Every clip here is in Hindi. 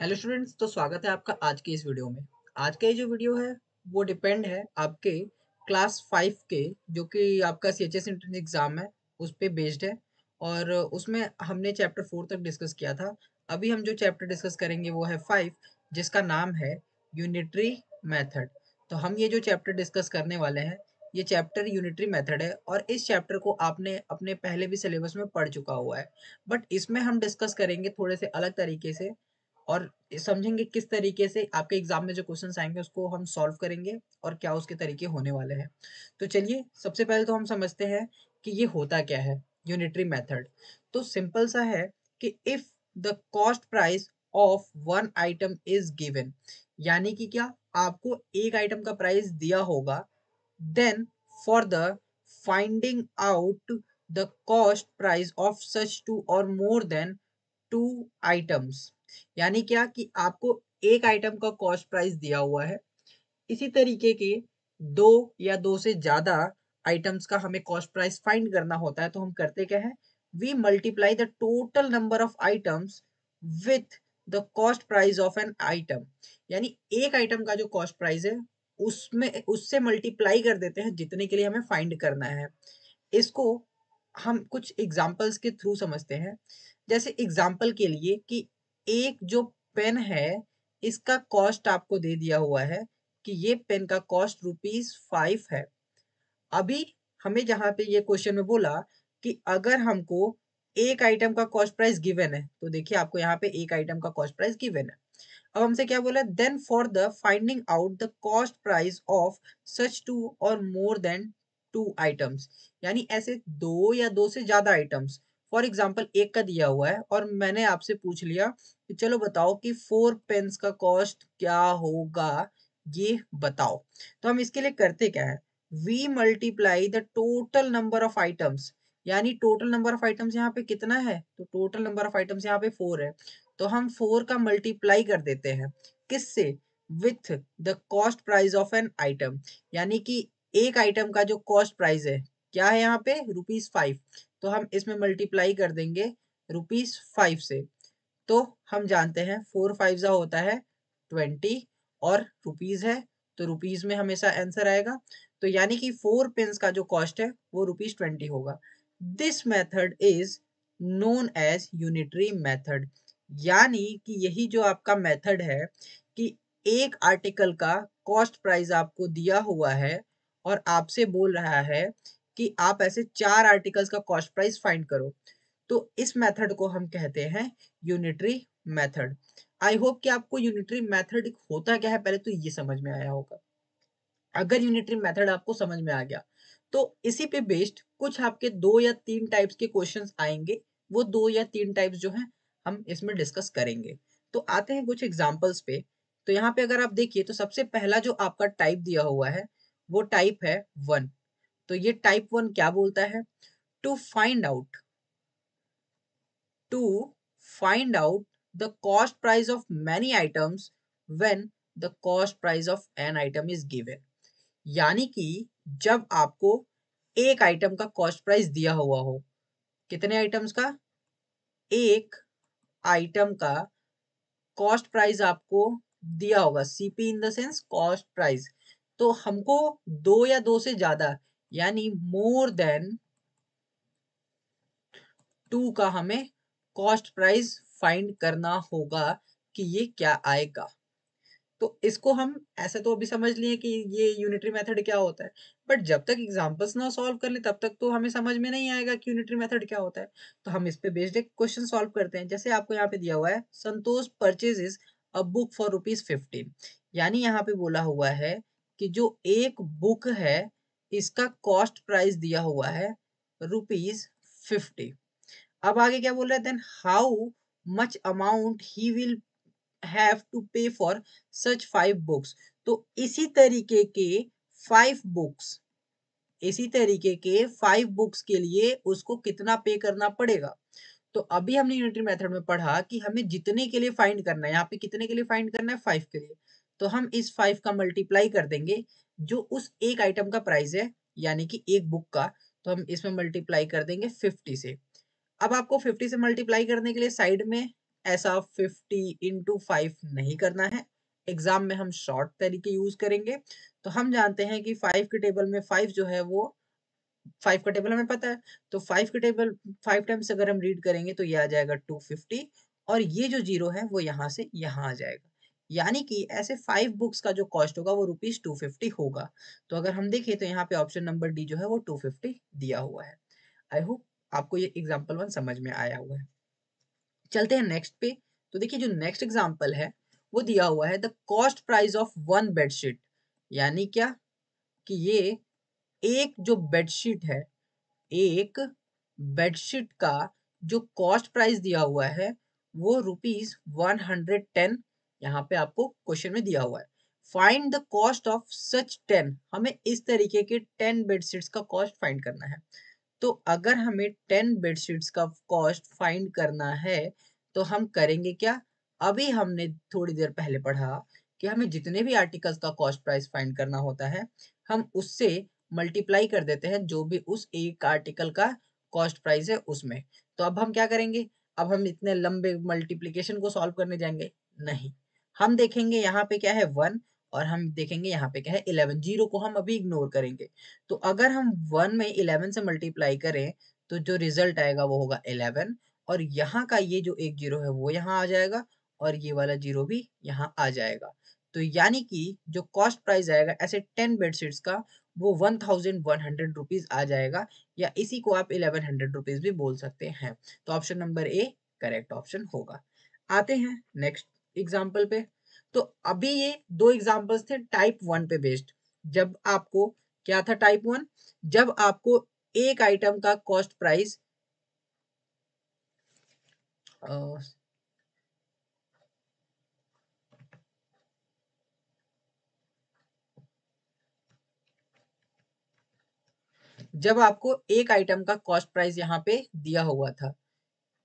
हेलो स्टूडेंट्स, तो स्वागत है आपका आज के इस वीडियो में। आज का ये जो वीडियो है वो डिपेंड है आपके क्लास 5 के, जो कि आपका सीएचएस एंट्रेंस एग्जाम है उस पे बेस्ड है। और उसमें हमने चैप्टर 4 तक डिस्कस किया था। अभी हम जो चैप्टर डिस्कस करेंगे वो है 5, जिसका नाम है यूनिटरी मेथड। तो हम ये जो चैप्टर डिस्कस करने वाले हैं, ये चैप्टर यूनिटरी मेथड है और इस चैप्टर को आपने अपने पहले भी सिलेबस में पढ़ चुका हुआ है। बट इसमें हम डिस्कस करेंगे थोड़े से अलग तरीके से और समझेंगे किस तरीके से आपके एग्जाम में जो क्वेश्चंस आएंगे उसको हम सॉल्व करेंगे और क्या उसके तरीके होने वाले हैं। तो चलिए, सबसे पहले तो हम समझते हैं कि ये होता क्या है यूनिटरी मेथड। तो सिंपल सा है कि if the cost price of one item is given, यानी कि क्या, आपको एक आइटम का प्राइस दिया होगा, then for the finding out the cost price of such two or more then to items, यानी क्या कि आपको एक आइटम का कॉस्ट प्राइस दिया हुआ है, इसी तरीके के दो या दो से ज्यादा आइटम्स का हमें कॉस्ट प्राइस फाइंड करना होता है। तो हम करते क्या है, we multiply the total number of items with the cost price of an item, यानी एक आइटम का जो कॉस्ट प्राइस है उसमें उससे मल्टीप्लाई कर देते हैं जितने के लिए हमें फाइंड करना है। इसको हम कुछ एग्जांपल्स के थ्रू समझते हैं। जैसे एग्जांपल के लिए कि एक जो पेन है, इसका कॉस्ट आपको दे दिया हुआ है कि ये पेन का कॉस्ट ₹5 है। अभी हमें जहाँ पे ये क्वेश्चन में बोला कि अगर हमको एक आइटम का कॉस्ट प्राइस गिवन है, तो देखिए आपको यहाँ पे एक आइटम का कॉस्ट प्राइस गिवन है। अब हमसे क्या बोला, then for the finding out the cost price of such two or more then to items, यानी ऐसे दो या दो से ज्यादा आइटम्स। फॉर एग्जाम्पल एक का दिया हुआ है और मैंने आपसे पूछ लिया कि चलो बताओ कि 4 पेन्स का कॉस्ट क्या होगा, ये बताओ। तो हम इसके लिए करते क्या है, we multiply the total number of items, यानी टोटल नंबर ऑफ आइटम्स यहाँ पे कितना है, तो टोटल नंबर ऑफ आइटम्स यहाँ पे 4 है। तो हम 4 का मल्टीप्लाई कर देते हैं किससे, with the cost price of an item, यानी कि एक आइटम का जो कॉस्ट प्राइस है क्या है यहाँ पे, ₹5। तो हम इसमें मल्टीप्लाई कर देंगे ₹5 से। तो हम जानते हैं 4 5 जा होता है 20 और रुपीज है, तो रुपीज में हमेशा आंसर आएगा। तो यानी कि 4 पेन्स का जो कॉस्ट है वो ₹20 होगा। This method is known as unitary method, यानी कि यही जो आपका मेथड है कि एक आर्टिकल का कॉस्ट प्राइस आपको दिया हुआ है और आपसे बोल रहा है कि आप ऐसे 4 आर्टिकल्स का कॉस्ट प्राइस फाइंड करो, तो इस मेथड को हम कहते हैं यूनिटरी मेथड। आई होप कि आपको यूनिटरी मेथड होता क्या है पहले तो ये समझ में आया होगा। अगर यूनिटरी मेथड आपको समझ में आ गया, तो इसी पे बेस्ड कुछ आपके दो या तीन टाइप्स के क्वेश्चंस आएंगे। वो दो या तीन टाइप्स जो हैं हम इसमें डिस्कस करेंगे। तो आते हैं कुछ एग्जांपल्स पे। तो यहाँ पे अगर आप देखिए तो सबसे पहला जो आपका टाइप दिया हुआ है वो टाइप है 1। तो ये टाइप 1 क्या बोलता है, to find out to find out the cost price of many items when the cost price of an item is given, यानी कि जब आपको एक आइटम का कॉस्ट प्राइस दिया हुआ हो, कितने आइटम्स का, एक आइटम का कॉस्ट प्राइस आपको दिया होगा, CP in the sense cost price. तो हमको दो या दो से ज्यादा, यानी मोर देन टू का हमें कॉस्ट प्राइस फाइंड करना होगा कि ये क्या आएगा। तो इसको हम ऐसे तो अभी समझ लिए कि ये यूनिटरी मेथड क्या होता है, बट जब तक एग्जांपल्स ना सॉल्व कर ले तब तक तो हमें समझ में नहीं आएगा कि यूनिटरी मेथड क्या होता है। तो हम इस पे बेस्ड एक क्वेश्चन सॉल्व करते हैं। जैसे आपको यहाँ पे दिया हुआ है, संतोष परचेजेस अ बुक फॉर ₹15, यानी यहाँ पे बोला हुआ है कि जो एक बुक है इसका कॉस्ट प्राइस दिया हुआ है ₹50। अब आगे क्या बोल रहा है, then how much amount he will have to pay for such 5 books. तो इसी तरीके के 5 बुक्स के लिए उसको कितना पे करना पड़ेगा। तो अभी हमने यूनिटरी मेथड में पढ़ा कि हमें जितने के लिए फाइंड करना है, यहाँ पे कितने के लिए फाइंड करना है, 5 के लिए। तो हम इस 5 का मल्टीप्लाई कर देंगे जो उस एक आइटम का प्राइस है, यानी कि एक बुक का। तो हम इसमें मल्टीप्लाई कर देंगे 50 से। अब आपको 50 से मल्टीप्लाई करने के लिए साइड में ऐसा 50 × 5 नहीं करना है। एग्जाम में हम शॉर्ट तरीके यूज करेंगे। तो हम जानते हैं कि 5 के टेबल में 5 जो है वो 5 का टेबल हमें पता है। तो 5 के टेबल 5 टाइम्स अगर हम रीड करेंगे तो ये आ जाएगा 250 और ये जो जीरो है वो यहाँ से यहाँ आ जाएगा। यानी कि ऐसे 5 बुक्स का जो कॉस्ट होगा वो ₹250 होगा। तो अगर हम देखें तो यहाँ पे ऑप्शन नंबर डी जो है वो 250 दिया हुआ है। आई होप आपको ये एग्जाम्पल 1 समझ में आया हुआ है। चलते हैं नेक्स्ट पे। तो देखिए जो नेक्स्ट एग्जाम्पल है वो दिया हुआ है the cost price of one bedsheet. यानी क्या कि ये एक जो बेडशीट है, एक बेडशीट का जो कॉस्ट प्राइस दिया हुआ है वो ₹110 यहाँ पे आपको क्वेश्चन में दिया हुआ है। Find the cost of such 10। हमें इस तरीके के 10 बेडशीट्स का कॉस्ट फाइंड करना है। तो अगर हमें 10 बेडशीट्स का कॉस्ट फाइंड करना है तो हम करेंगे क्या? अभी हमने थोड़ी देर पहले पढ़ा कि हमें जितने भी आर्टिकल्स का कॉस्ट प्राइस फाइंड करना होता है हम उससे मल्टीप्लाई कर देते हैं जो भी उस एक आर्टिकल का कॉस्ट प्राइस है उसमें। तो अब हम क्या करेंगे? अब हम इतने लंबे मल्टीप्लिकेशन को सॉल्व करने जाएंगे? नहीं। हम देखेंगे यहाँ पे क्या है 1 और हम देखेंगे यहाँ पे क्या है 11। जीरो को हम अभी इग्नोर करेंगे। तो अगर हम 1 में 11 से मल्टीप्लाई करें तो जो रिजल्ट आएगा वो होगा 11 और यहाँ का ये जो एक जीरो है वो यहाँ आ जाएगा और ये वाला जीरो भी यहाँ आ जाएगा। तो यानी कि जो कॉस्ट प्राइस आएगा ऐसे 10 बेडशीट्स का वो 1100 रुपीज आ जाएगा या इसी को आप 1100 रुपीज भी बोल सकते हैं। तो option number A correct option होगा। आते हैं नेक्स्ट एग्जाम्पल पे। तो अभी ये दो एग्जाम्पल्स थे टाइप 1 पे बेस्ड। जब आपको क्या था टाइप 1? जब आपको एक आइटम का कॉस्ट प्राइस जब आपको एक आइटम का कॉस्ट प्राइस यहाँ पे दिया हुआ था।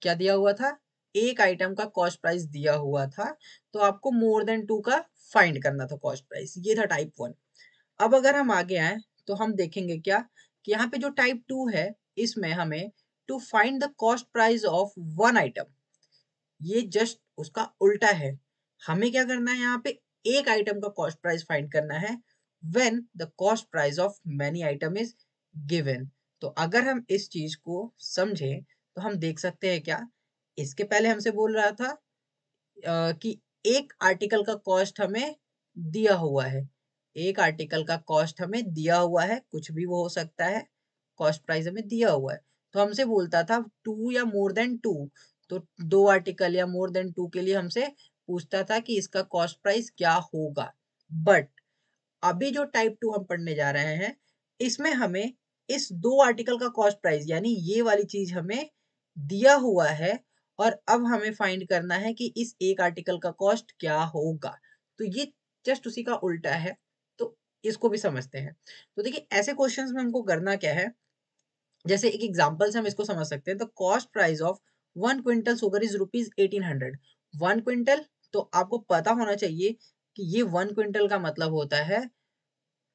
क्या दिया हुआ था? एक आइटम का कॉस्ट प्राइस दिया हुआ था तो आपको मोर देन 2 का फाइंड करना था कॉस्ट प्राइस। ये था टाइप 1। अब अगर हम आगे आए तो हम देखेंगे क्या कि यहाँ पे जो टाइप 2 है इसमें हमें to find the cost price of one item, ये जस्ट उसका उल्टा है। हमें क्या करना है? यहाँ पे एक आइटम का कॉस्ट प्राइस फाइंड करना है when the cost price of many item is given. तो अगर हम इस चीज को समझें तो हम देख सकते हैं क्या, इसके पहले हमसे बोल रहा था कि एक आर्टिकल का कॉस्ट हमें दिया हुआ है। एक आर्टिकल का कॉस्ट हमें दिया हुआ है, कुछ भी वो हो सकता है, कॉस्ट प्राइस हमें दिया हुआ है। तो हमसे बोलता था 2 या मोर देन 2। तो दो आर्टिकल या मोर देन 2 के लिए हमसे पूछता था कि इसका कॉस्ट प्राइस क्या होगा। बट अभी जो टाइप 2 हम पढ़ने जा रहे हैं इसमें हमें इस दो आर्टिकल का कॉस्ट प्राइस यानी ये वाली चीज हमें दिया हुआ है और अब हमें फाइंड करना है कि इस एक आर्टिकल का कॉस्ट क्या होगा। तो ये जस्ट उसी का उल्टा है। तो इसको भी समझते हैं। तो देखिए ऐसे क्वेश्चंस में हमको करना क्या है, जैसे एक एग्जांपल से हम इसको समझ सकते हैं। The cost price of 1 quintal sugar is ₹1800। 1 quintal, तो आपको पता होना चाहिए कि ये 1 क्विंटल का मतलब होता है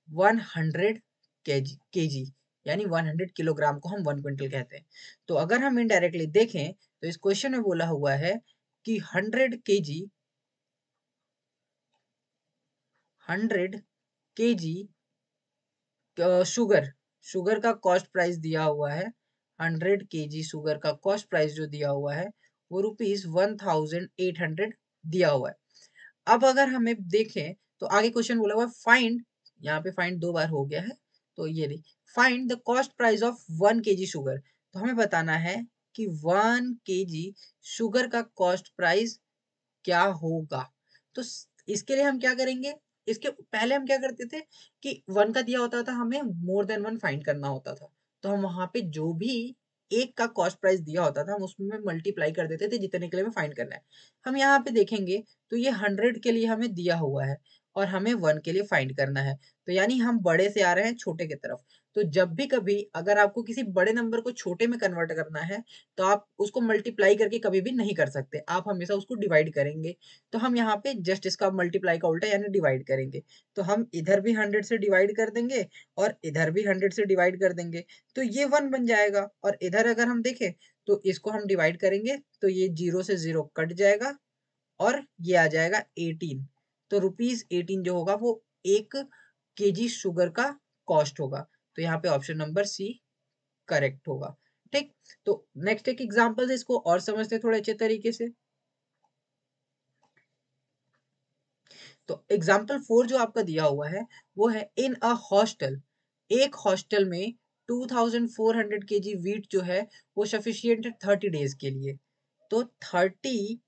100 केजी यानी 100 किलोग्राम को हम 1 क्विंटल कहते हैं। तो अगर हम इनडायरेक्टली देखें तो इस क्वेश्चन में बोला हुआ है कि 100 केजी शुगर, शुगर का कॉस्ट प्राइस दिया हुआ है। 100 केजी शुगर का कॉस्ट प्राइस जो दिया हुआ है वो ₹1800 दिया हुआ है। अब अगर हमें देखें तो आगे क्वेश्चन बोला हुआ है फाइंड, यहाँ पे फाइंड दो बार हो गया है तो ये नहीं, find the cost price of 1 KG sugar. तो हमें बताना है कि 1 केजी शुगर का कॉस्ट प्राइस क्या होगा। तो इसके लिए हम क्या करेंगे, इसके पहले हम क्या करते थे कि 1 का दिया होता था हमें मोर देन 1 फाइंड करना होता था। तो हम वहां पे जो भी एक का कॉस्ट प्राइस दिया होता था हम उसमें मल्टीप्लाई कर देते थे जितने के लिए हमें फाइंड करना है। हम यहाँ पे देखेंगे तो ये 100 के लिए हमें दिया हुआ है और हमें 1 के लिए फाइंड करना है। तो यानी हम बड़े से आ रहे हैं छोटे की तरफ। तो जब भी कभी अगर आपको किसी बड़े नंबर को छोटे में कन्वर्ट करना है तो आप उसको मल्टीप्लाई करके कभी भी नहीं कर सकते, आप हमेशा उसको डिवाइड करेंगे। तो हम यहाँ पे जस्ट इसका मल्टीप्लाई का उल्टा यानी डिवाइड करेंगे। तो हम इधर भी 100 से डिवाइड कर देंगे और इधर भी 100 से डिवाइड कर देंगे तो ये 1 बन जाएगा। और इधर अगर हम देखें तो इसको हम डिवाइड करेंगे तो ये 0 से 0 कट जाएगा और ये आ जाएगा 18। तो ₹18 जो होगा वो 1 केजी शुगर का कॉस्ट होगा। तो यहाँ पे ऑप्शन नंबर सी करेक्ट होगा। ठीक, तो नेक्स्ट एक एग्जांपल है, इसको और समझते हैं थोड़े अच्छे तरीके से। तो एग्जाम्पल 4 जो आपका दिया हुआ है वो है इन अ हॉस्टल, एक हॉस्टल में 2400 केजी वीट जो है वो सफिशियंट है 30 डेज के लिए। तो 30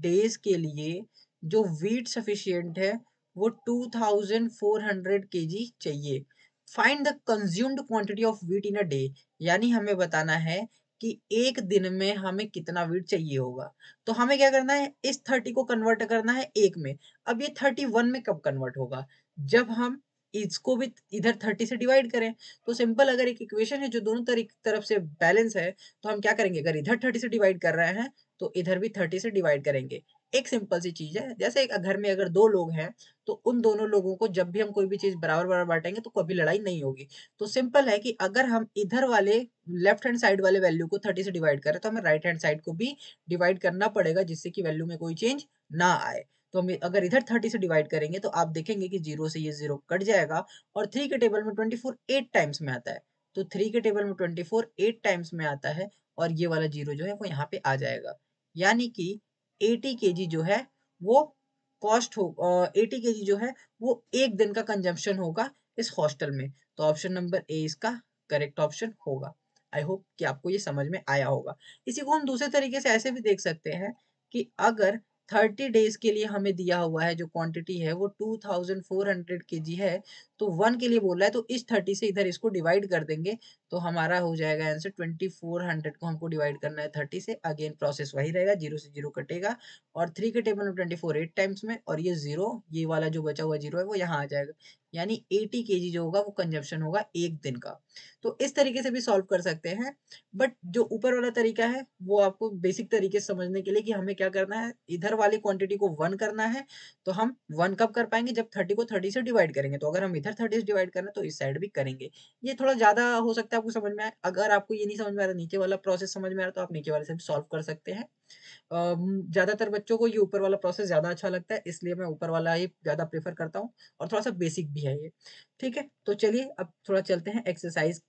डेज के लिए जो वीट सफिशियंट है वो 2400 केजी चाहिए। Find the consumed quantity of wheat in a day, यानी हमें बताना है कि एक दिन में हमें कितना वीट चाहिए होगा। तो हमें क्या करना है, इस 30 को कन्वर्ट करना है एक में। अब ये 31 में कब कन्वर्ट होगा, जब हम इसको भी इधर 30 से डिवाइड करें। तो सिंपल, अगर एक इक्वेशन है जो दोनों तरफ से बैलेंस है तो हम क्या करेंगे, अगर इधर 30 से डिवाइड कर रहे हैं तो इधर भी 30 से डिवाइड करेंगे। एक सिंपल सी चीज है, जैसे एक घर में अगर दो लोग हैं तो उन दोनों लोगों को जब भी हम कोई भी चीज बराबर बराबर बांटेंगे तो कभी लड़ाई नहीं होगी। तो सिंपल है कि अगर हम इधर वाले लेफ्ट हैंड साइड वाले वैल्यू को 30 से डिवाइड करें तो हमें राइट हैंड साइड को भी डिवाइड करना पड़ेगा, जिससे कि वैल्यू में कोई चेंज ना आए। तो हम अगर इधर 30 से डिवाइड करेंगे तो आप देखेंगे कि 0 से ये 0 कट जाएगा और 3 के टेबल में 24 8 टाइम्स में आता है। तो 3 के टेबल में 24 8 टाइम्स में आता है और ये वाला 0 जो है वो यहाँ पे आ जाएगा। यानी कि 80 केजी जो है वो कॉस्ट हो 80 केजी जो है वो एक दिन का कंजम्पशन होगा इस हॉस्टल में। तो ऑप्शन नंबर ए इसका करेक्ट ऑप्शन होगा। आई होप कि आपको ये समझ में आया होगा। इसी को हम दूसरे तरीके से ऐसे भी देख सकते हैं कि अगर 30 डेज के लिए हमें दिया हुआ है जो क्वांटिटी है वो 2400 केजी है, तो 1 के लिए बोल रहा है तो इस 30 से इधर इसको डिवाइड कर देंगे तो हमारा हो जाएगा आंसर 2400 को हमको डिवाइड करना है 30 से। अगेन प्रोसेस वही रहेगा, 0 से 0 कटेगा और 3 के टेबल में 24 8 टाइम्स में और ये 0, ये वाला जो बचा हुआ 0 है वो यहाँ आ जाएगा। यानी 80 केजी जो होगा वो कंजप्शन होगा एक दिन का। तो इस तरीके से भी सॉल्व कर सकते हैं। बट जो ऊपर वाला तरीका है वो आपको बेसिक तरीके से समझने के लिए कि हमें क्या करना है, इधर वाली क्वांटिटी को 1 करना है। तो हम 1 कब कर पाएंगे, जब 30 को 30 से डिवाइड करेंगे। तो अगर हम इधर 30 से डिवाइड करें तो इस साइड भी करेंगे। ये थोड़ा ज्यादा हो सकता है आपको समझ में आए। अगर आपको ये नहीं समझ में आ रहा, नीचे वाला प्रोसेस समझ में आ रहा, तो आप नीचे वाले से भी सॉल्व कर सकते हैं। ज्यादातर बच्चों को ये ऊपर वाला प्रोसेस ज्यादा अच्छा लगता है, इसलिए मैं ऊपर वाला ही ज्यादा प्रेफर करता हूँ और थोड़ा सा बेसिक भी है ये। ठीक है, तो चलिए अब थोड़ा चलते हैं एक्सरसाइज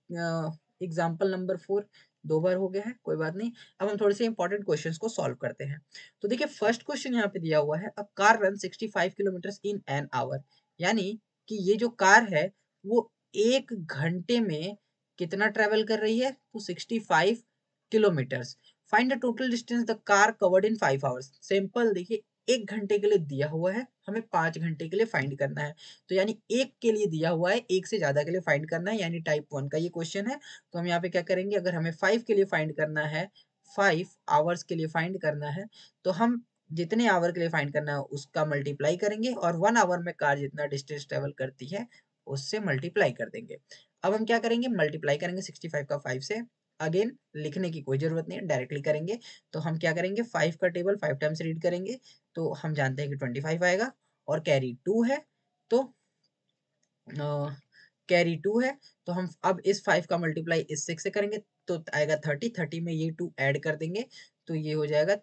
एग्जाम्पल नंबर 4। 2 बार हो गया है, कोई बात नहीं। अब हम थोड़े से इंपॉर्टेंट क्वेश्चंस को सॉल्व करते हैं। तो देखिए फर्स्ट क्वेश्चन यहाँ पे दिया हुआ है, a car run 65 kilometre in an hour, यानी कि ये जो कार है वो 1 घंटे में कितना ट्रेवल कर रही है, तो 65 kilometres. Find the total distance the car covered in 5 hours. Simple, देखिए 1 घंटे के लिए दिया हुआ है, हमें 5 घंटे के लिए फाइंड करना है। तो यानी एक के लिए दिया हुआ है, एक से ज्यादा के लिए फाइंड करना है, यानी टाइप 1 का ये क्वेश्चन है। तो हम यहाँ पे क्या करेंगे, अगर हमें 5 के लिए फाइंड करना है, 5 आवर्स के लिए फाइंड करना है, तो हम जितने आवर के लिए फाइंड करना है उसका मल्टीप्लाई करेंगे और 1 आवर में कार जितना डिस्टेंस ट्रेवल करती है उससे मल्टीप्लाई कर देंगे। अब हम क्या करेंगे, मल्टीप्लाई करेंगे 65 का 5 से। अगेन लिखने की कोई जरूरत नहीं है, डायरेक्टली करेंगे। तो हम क्या करेंगे, 5 का टेबल 5 टाइम्स रीड करेंगे तो हम जानते हैं कि 25 आएगा और कैरी 2 है। तो कैरी 2 है, तो हम अब इस 5 का मल्टीप्लाई इस 6 से करेंगे तो आएगा 30। 30 में ये 2 ऐड कर देंगे तो ये हो जाएगा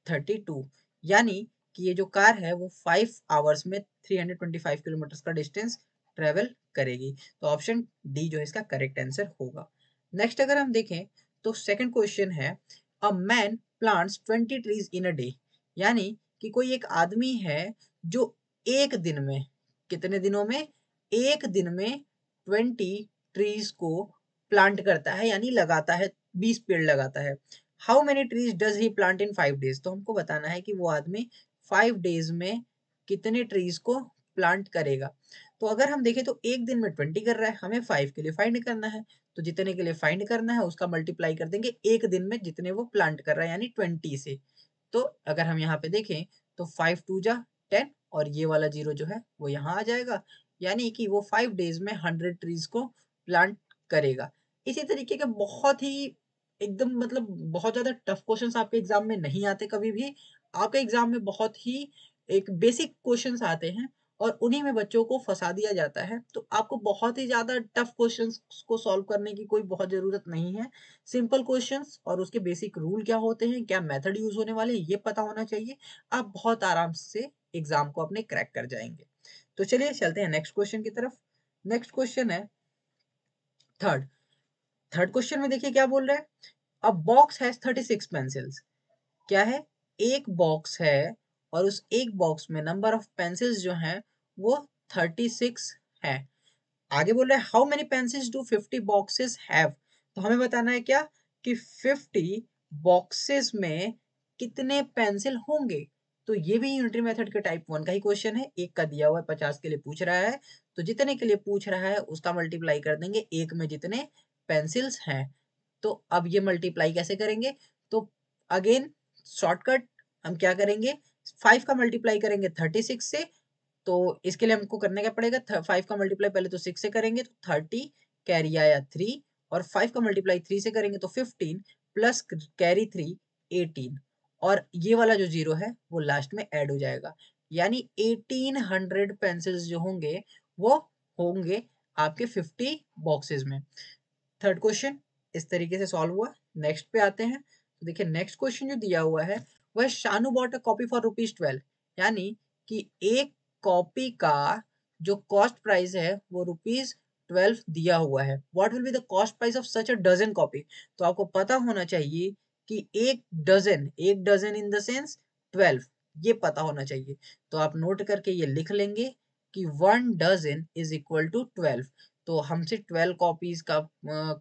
32। यानी कि ये जो कार है वो 5 आवर्स में 325 किलोमीटर का डिस्टेंस ट्रेवल करेगी। तो ऑप्शन डी जो है इसका करेक्ट आंसर होगा। नेक्स्ट अगर हम देखें तो सेकंड क्वेश्चन है, a man plants 20 trees in a day, यानी कि कोई एक आदमी है जो एक दिन में, कितने दिनों में, एक दिन में 20 ट्रीज को प्लांट करता है, यानी लगाता है, 20 पेड़ लगाता है। How many trees does he plant in 5 days. तो हमको बताना है कि वो आदमी 5 डेज में कितने ट्रीज को प्लांट करेगा। तो अगर हम देखें तो एक दिन में 20 कर रहा है, हमें 5 के लिए फाइंड करना है। तो जितने के लिए फाइंड करना है उसका मल्टीप्लाई कर देंगे एक दिन में जितने वो प्लांट कर रहा है, यानी 20 से। तो अगर हम यहाँ पे देखें तो 5 2 जा 10 और ये वाला 0 जो है वो यहाँ आ जाएगा, यानी कि वो 5 डेज में 100 ट्रीज को प्लांट करेगा। इसी तरीके के बहुत ही एकदम मतलब बहुत ज्यादा टफ क्वेश्चंस आपके एग्जाम में नहीं आते कभी भी। आपके एग्जाम में बहुत ही एक बेसिक क्वेश्चंस आते हैं और उन्हीं में बच्चों को फंसा दिया जाता है। तो आपको बहुत ही ज़्यादा टफ क्वेश्चंस को सॉल्व करने की कोई बहुत ज़रूरत नहीं है। सिंपल क्वेश्चंस और उसके बेसिक रूल क्या होते हैं, क्या मेथड यूज़ होने वाले हैं, ये पता होना चाहिए। आप बहुत आराम से एग्ज़ाम को अपने क्रैक कर जाएँगे। तो चलिए चलते हैं नेक्स्ट क्वेश्चन की तरफ। नेक्स्ट क्वेश्चन है थर्ड। थर्ड क्वेश्चन में देखिए क्या बोल रहा है, अ बॉक्स हैज़ 36 पेंसिल्स। क्या है, एक बॉक्स है और उस एक बॉक्स में नंबर ऑफ पेंसिल्स जो हैं वो 36 है। आगे बोल रहा है how many pencils do 50 boxes have. तो हमें बताना है क्या कि 50 बॉक्सेस में कितने पेंसिल होंगे। तो ये भी यूनिटरी मेथड के टाइप 1 का ही क्वेश्चन है। एक का दिया हुआ है 50 के लिए पूछ रहा है, तो जितने के लिए पूछ रहा है उसका मल्टीप्लाई कर देंगे एक में जितने पेंसिल्स हैं। तो अब ये मल्टीप्लाई कैसे करेंगे, तो अगेन शॉर्टकट हम क्या करेंगे, 5 का मल्टीप्लाई करेंगे 36 से। तो इसके लिए हमको करने क्या पड़ेगा, 5 का मल्टीप्लाई पहले तो 6 से करेंगे तो 30, कैरी आया 3, और 5 का मल्टीप्लाई 3 से करेंगे तो 15 प्लस कैरी 3 18, और ये वाला जो जीरो है वो लास्ट में ऐड हो जाएगा। यानी 1800 पेंसिल्स जो होंगे वो होंगे आपके 50 बॉक्सेस में। थर्ड क्वेश्चन इस तरीके से सॉल्व हुआ। नेक्स्ट पे आते हैं, तो देखिए नेक्स्ट क्वेश्चन जो दिया हुआ है वह Shanu bought a copy for ₹12, यानी कि एक कॉपी का जो कॉस्ट प्राइस है वो ₹12 दिया हुआ है। What will be the cost price of such a dozen copy. तो आपको पता होना चाहिए कि एक डजन इन द सेंस 12, ये पता होना चाहिए। तो आप नोट करके ये लिख लेंगे कि 1 डजन इज इक्वल टू 12। तो हमसे 12 कॉपीज का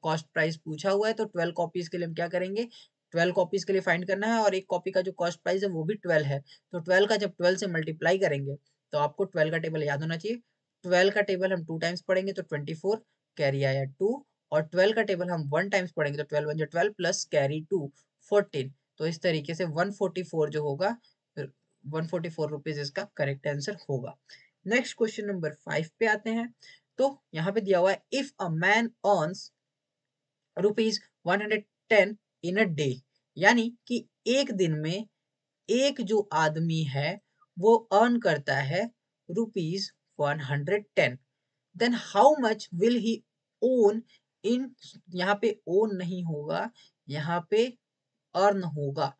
कॉस्ट प्राइस पूछा हुआ है, तो 12 कॉपीज के लिए हम क्या करेंगे, 12 कॉपीज के लिए फाइंड करना है और एक कॉपी का जो कॉस्ट प्राइस है वो भी 12 है। तो 12 का जब 12 से मल्टीप्लाई करेंगे तो आपको 12 का टेबल याद होना चाहिए। 12 का टेबल हम 2 टाइम्स पढ़ेंगे तो 24, कैरी आया 2, और 12 का टेबल हम 1 टाइम्स पढ़ेंगे तो 12 1 12 प्लस कैरी 2 14। तो इस तरीके से 144 जो होगा, 144 रुपीज इसका करेक्ट आंसर होगा। नेक्स्ट क्वेश्चन नंबर 5 पे आते हैं। तो यहाँ पे दिया हुआ है if a man earns ₹110 in a day, यानी कि एक दिन में एक जो आदमी है वो अर्न करता है ₹110, then how much will he earn in, यहाँ पे ओन नहीं होगा, यहाँ पे अर्न होगा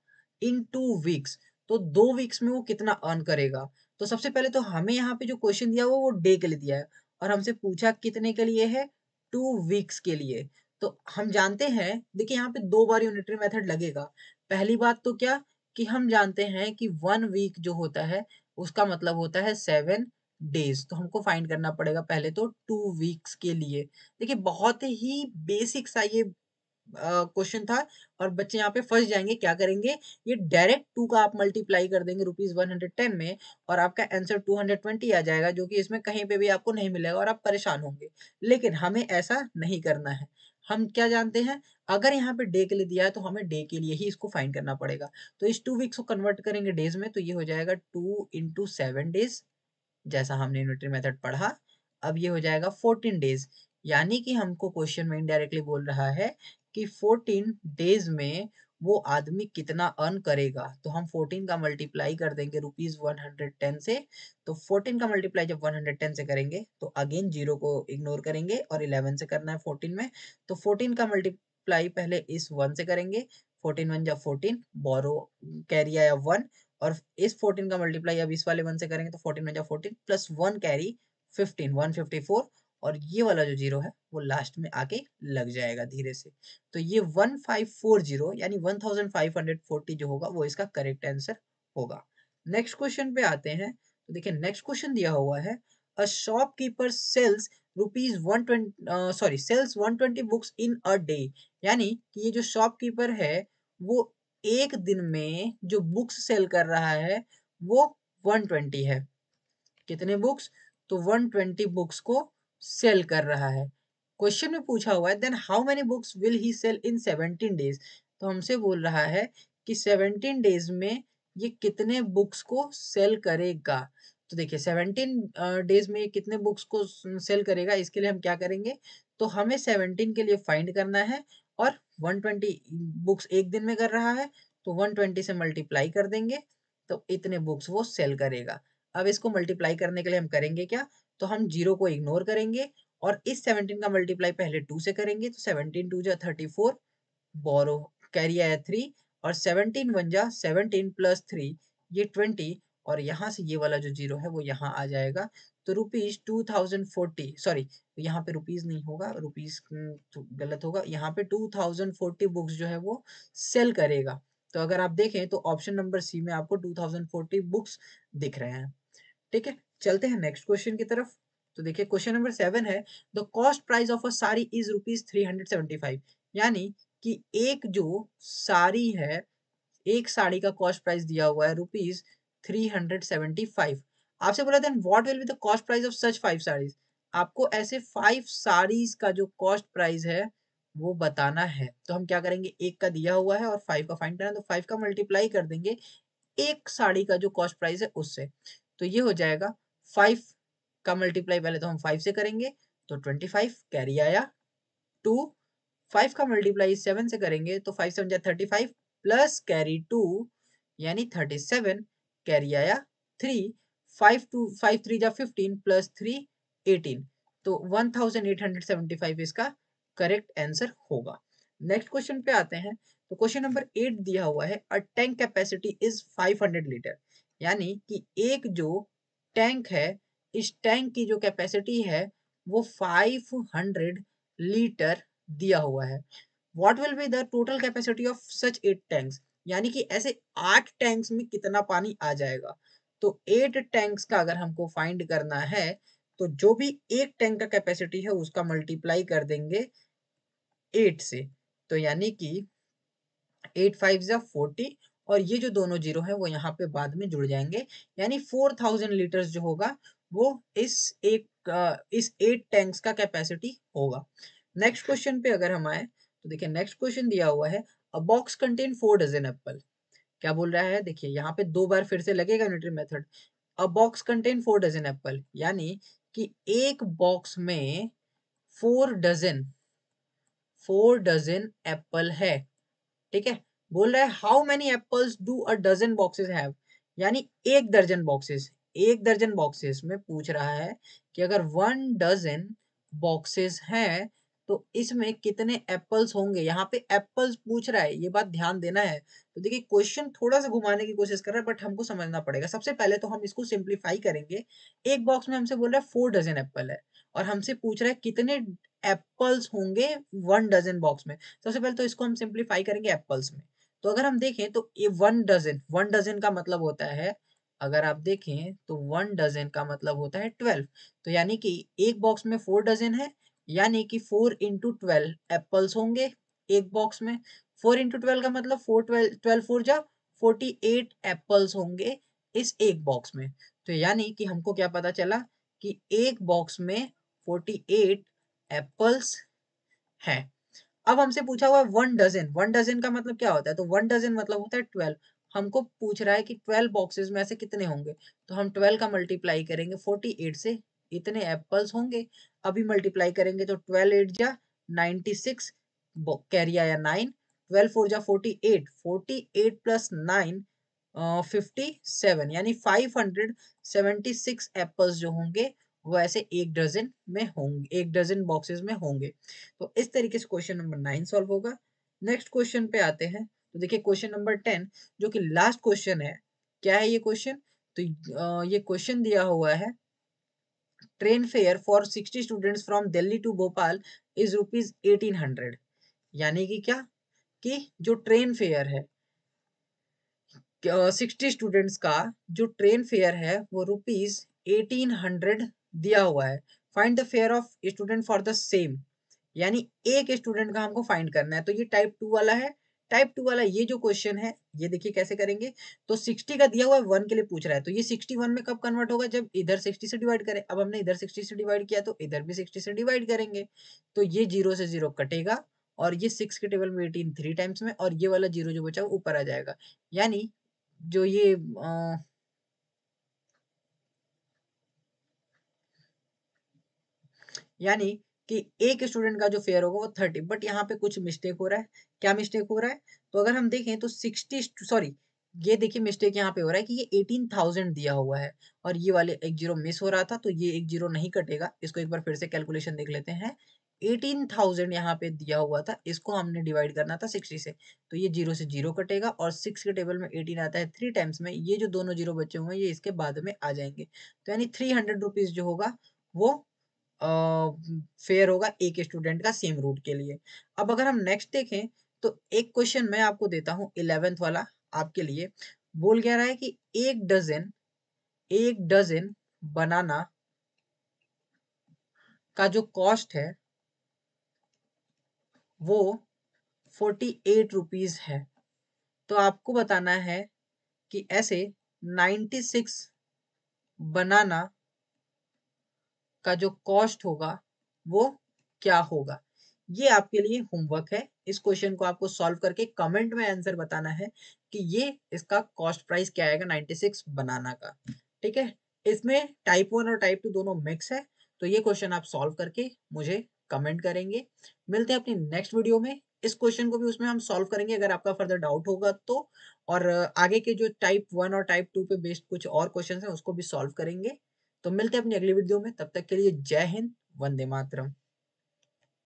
इन 2 वीक्स। तो 2 वीक्स में वो कितना अर्न करेगा। तो सबसे पहले तो हमें यहाँ पे जो क्वेश्चन दिया हुआ वो डे के लिए दिया है और हमसे पूछा कितने के लिए है, 2 वीक्स के लिए। तो हम जानते हैं, देखिए यहाँ पे 2 बार यूनिटरी मेथड लगेगा। पहली बात तो क्या कि हम जानते हैं कि 1 वीक जो होता है उसका मतलब होता है 7 डेज। तो हमको फाइंड करना पड़ेगा पहले तो 2 वीक्स के लिए। देखिए बहुत ही बेसिक सा ये क्वेश्चन था और बच्चे यहाँ पे फंस जाएंगे। क्या करेंगे, ये डायरेक्ट 2 का आप मल्टीप्लाई कर देंगे ₹110 में और आपका आंसर 220 आ जाएगा, जो कि इसमें कहीं पे भी आपको नहीं मिलेगा और आप परेशान होंगे। लेकिन हमें ऐसा नहीं करना है। हम क्या जानते हैं, अगर यहाँ पे डे के लिए दिया है तो हमें डे के लिए ही इसको फाइंड करना पड़ेगा। तो इस 2 वीक्स को कन्वर्ट करेंगे डेज में तो ये हो जाएगा 2 इंटू 7 डेज, जैसा हमने यूनिटरी मेथड पढ़ा। अब ये हो जाएगा 14 डेज, यानी कि हमको क्वेश्चन में इनडायरेक्टली बोल रहा है कि 14 डेज में वो आदमी कितना अर्न करेगा। तो हम 14 का मल्टीप्लाई कर देंगे ₹110 से। तो 14 का मल्टीप्लाई जब 110 से करेंगे तो अगेन जीरो को इग्नोर करेंगे और 11 से करना है 14 में। तो 14 का मल्टीप्लाई पहले इस 1 से करेंगे, 14 1 जा 14, बोरो कैरी आया 1, और इस 14 का मल्टीप्लाई अब इस वाले 1 से करेंगे तो 14 में जा 14 प्लस 1 कैरी 15 154, और ये वाला जो जीरो है वो लास्ट में आके लग जाएगा धीरे से। तो ये 1540 यानी 1540 जो होगा वो इसका करेक्ट आंसर होगा। नेक्स्ट क्वेश्चन पे आते हैं। तो देखिए नेक्स्ट क्वेश्चन दिया हुआ है a shopkeeper sells rupees 120 sells 120 books in a day, यानी कि ये जो शॉपकीपर है वो एक दिन में जो बुक्स सेल कर रहा है वो 120 है। कितने बुक्स, तो 120 बुक्स को सेल कर रहा है। क्वेश्चन में पूछा हुआ है then how many books will he sell in 17 days. तो हमसे बोल रहा है कि 17 डेज में ये कितने बुक्स को सेल करेगा। तो देखिए 17 डेज में ये कितने बुक्स को सेल करेगा, इसके लिए हम क्या करेंगे, तो हमें 17 के लिए फाइंड करना है और 120 बुक्स एक दिन में कर रहा है तो 120 से मल्टीप्लाई कर देंगे तो इतने बुक्स वो सेल करेगा। अब इसको मल्टीप्लाई करने के लिए हम करेंगे क्या, तो हम 0 को इग्नोर करेंगे और इस 17 का मल्टीप्लाई पहले 2 से करेंगे, तो 17 2 जा 34, बोरो कैरी आया 3, और 17 1 जा 17 प्लस 3 ये 20, और यहाँ से ये वाला जो 0 है वो यहाँ आ जाएगा। तो रुपीज 2040, सॉरी यहाँ पे रुपीज नहीं होगा, रुपीज तो गलत होगा, यहाँ पे 2040 बुक्स जो है वो सेल करेगा। तो अगर आप देखें तो ऑप्शन नंबर सी में आपको 2040 बुक्स दिख रहे हैं। ठीक है, चलते हैं नेक्स्ट क्वेश्चन की तरफ। तो देखिए क्वेश्चन नंबर 7 है, the cost price of a sari is rupees 375, यानी कि एक जो साड़ी है, एक साड़ी का कॉस्ट प्राइस दिया हुआ है रुपीज 375। आपसे बोला then what will be the cost price of such 5 saris, आपको ऐसे 5 साड़ीज का जो कॉस्ट प्राइस है वो बताना है। तो हम क्या करेंगे, एक का दिया हुआ है और 5 का फाइंड करना है, तो 5 का मल्टीप्लाई कर देंगे एक साड़ी का जो कॉस्ट प्राइस है उससे, तो ये हो जाएगा 5 का मल्टीप्लाई पहले तो हम 5 से करेंगे, तो 25 कैरी आया 2, 5 का मल्टीप्लाई 7 से करेंगे तो 5 7 जा 35 प्लस कैरी 2 यानी 37, कैरी आया 3, 5 3 जा 15 प्लस 3 18, तो 1875 इसका करेक्ट आंसर होगा। नेक्स्ट क्वेश्चन पे आते हैं। तो क्वेश्चन नंबर 8 दिया हुआ है, a tank capacity is 500 litre, यानी कि एक जो टैंक है, इस टैंक की जो कैपेसिटी है वो 500 लीटर दिया हुआ है। What will be the total capacity of such 8 tanks, यानी कि ऐसे 8 टैंक्स में कितना पानी आ जाएगा। तो 8 टैंक्स का अगर हमको फाइंड करना है, तो जो भी एक टैंक का कैपेसिटी है उसका मल्टीप्लाई कर देंगे 8 से, तो यानी कि 8 5 जा 40, और ये जो दोनों जीरो है वो यहाँ पे बाद में जुड़ जाएंगे, यानी 4000 लीटर्स जो होगा वो इस 8 टैंक्स का कैपेसिटी होगा। नेक्स्ट क्वेश्चन पे अगर हम आए तो देखिए नेक्स्ट क्वेश्चन दिया हुआ है, a box contain 4 dozen apple, क्या बोल रहा है, देखिए यहाँ पे दो बार फिर से लगेगा unitary method. A box contain 4 dozen apple, यानी कि एक बॉक्स में 4 डजन 4 डजन एप्पल है। ठीक है, बोल रहा है how many apples do a dozen boxes have, यानी एक दर्जन बॉक्सेस, एक दर्जन बॉक्सेस में पूछ रहा है कि अगर 1 डजन बॉक्सेस हैं तो इसमें कितने एप्पल्स होंगे। यहाँ पे एप्पल्स पूछ रहा है, ये बात ध्यान देना है। तो देखिए क्वेश्चन थोड़ा सा घुमाने की कोशिश कर रहा है, बट हमको समझना पड़ेगा। सबसे पहले तो हम इसको सिंप्लीफाई करेंगे। एक बॉक्स में हमसे बोल रहा है 4 डजन एप्पल है, और हमसे पूछ रहा है कितने एप्पल्स होंगे 1 डजन बॉक्स में। सबसे पहले तो इसको हम सिंप्लीफाई करेंगे एप्पल्स में। तो अगर हम देखें तो ये 1 डजन का मतलब होता है, अगर आप देखें तो 1 डजन का मतलब होता है 12, तो यानी कि एक बॉक्स में 4 डजन है, यानी कि 4 इंटू 12 एप्पल्स होंगे एक बॉक्स में। 4 इंटू 12 का मतलब 4 12 12 4 जा 48 एप्पल्स होंगे इस एक बॉक्स में। तो यानी कि हमको क्या पता चला कि एक बॉक्स में 48 एप्पल्स हैं। अब हमसे पूछा हुआ है 1 डजन, 1 डजन का मतलब क्या होता है, तो 1 डजन मतलब होता है 12। हमको पूछ रहा है कि 12 बॉक्सेस में ऐसे कितने होंगे, तो हम 12 का मल्टीप्लाई करेंगे 48 से, इतने एप्पल्स होंगे। अभी मल्टीप्लाई करेंगे तो 12 8 जा 96, कैरी आया 9, 12 4 जा 48, 48 प्लस 9 57, यानी 576 एप्पल्स जो होंगे वो ऐसे एक डजन में होंगे, एक डजन बॉक्सेस में होंगे। तो इस तरीके से क्वेश्चन नंबर 9 सॉल्व होगा। नेक्स्ट क्वेश्चन पे आते हैं। तो देखिए क्वेश्चन नंबर 10 जो कि लास्ट क्वेश्चन है, क्या है ये क्वेश्चन, तो ये क्वेश्चन दिया हुआ है, train fare for 60 students from Delhi to Bhopal is rupees 1800, यानी कि क्या, कि जो ट्रेन फेयर है 60 स्टूडेंट्स का जो ट्रेन फेयर है वो रुपीज 1800 दिया हुआ है। Find the fair of student for the same, यानी एक स्टूडेंट का हमको फाइंड करना है। तो ये टाइप 2 वाला है। टाइप 2 वाला ये जो क्वेश्चन है, ये देखिए कैसे करेंगे। तो 60 का दिया हुआ है, 1 के लिए पूछ रहा है, तो ये 61 में कब कन्वर्ट होगा, जब इधर 60 से डिवाइड करें। अब हमने इधर 60 से डिवाइड किया तो इधर भी 60 से डिवाइड करेंगे, तो ये 0 से 0 कटेगा, और ये 6 के टेबल में 18 3 टाइम्स में, और ये वाला 0 जो बचा वो ऊपर आ जाएगा। यानी जो ये यानी कि एक स्टूडेंट का जो फेयर होगा वो 30, बट यहाँ पे कुछ मिस्टेक हो रहा है। क्या मिस्टेक हो रहा है, तो अगर हम देखें तो 60 सॉरी ये देखिए मिस्टेक यहाँ पे हो रहा है कि ये 18,000 दिया हुआ है और ये वाले एक जीरो मिस हो रहा था, तो ये एक जीरो नहीं कटेगा। इसको एक बार फिर से कैलकुलेशन देख लेते हैं। 18,000 यहाँ पे दिया हुआ था, इसको हमने डिवाइड करना था 60 से, तो ये जीरो से जीरो कटेगा और 6 के टेबल में 18 आता है 3 टाइम्स में। ये जो दोनों जीरो बचे हुए हैं ये इसके बाद में आ जाएंगे, तो यानी 300 रुपीज जो होगा वो फेयर होगा एक स्टूडेंट का सेम रूट के लिए। अब अगर हम नेक्स्ट देखें तो एक क्वेश्चन मैं आपको देता हूँ 11th वाला आपके लिए। बोल क्या रहा है कि एक डजन बनाना का जो कॉस्ट है वो 48 रुपीज है। तो आपको बताना है कि ऐसे 96 बनाना का जो कॉस्ट होगा वो क्या होगा। ये आपके लिए होमवर्क है। इस क्वेश्चन को आपको सॉल्व करके कमेंट में आंसर बताना है कि ये इसका कॉस्ट प्राइस क्या आएगा 96 बनाना का। ठीक है, इसमें टाइप 1 और टाइप 2 दोनों मिक्स है। तो ये क्वेश्चन आप सॉल्व करके मुझे कमेंट करेंगे। मिलते हैं अपनी नेक्स्ट वीडियो में। इस क्वेश्चन को भी उसमें हम सॉल्व करेंगे अगर आपका फर्दर डाउट होगा तो। और आगे के जो टाइप 1 और टाइप 2 पे बेस्ड कुछ और क्वेश्चन हैं उसको भी सॉल्व करेंगे। तो मिलते हैं अपनी अगली वीडियो में, तब तक के लिए जय हिंद, वंदे मातरम।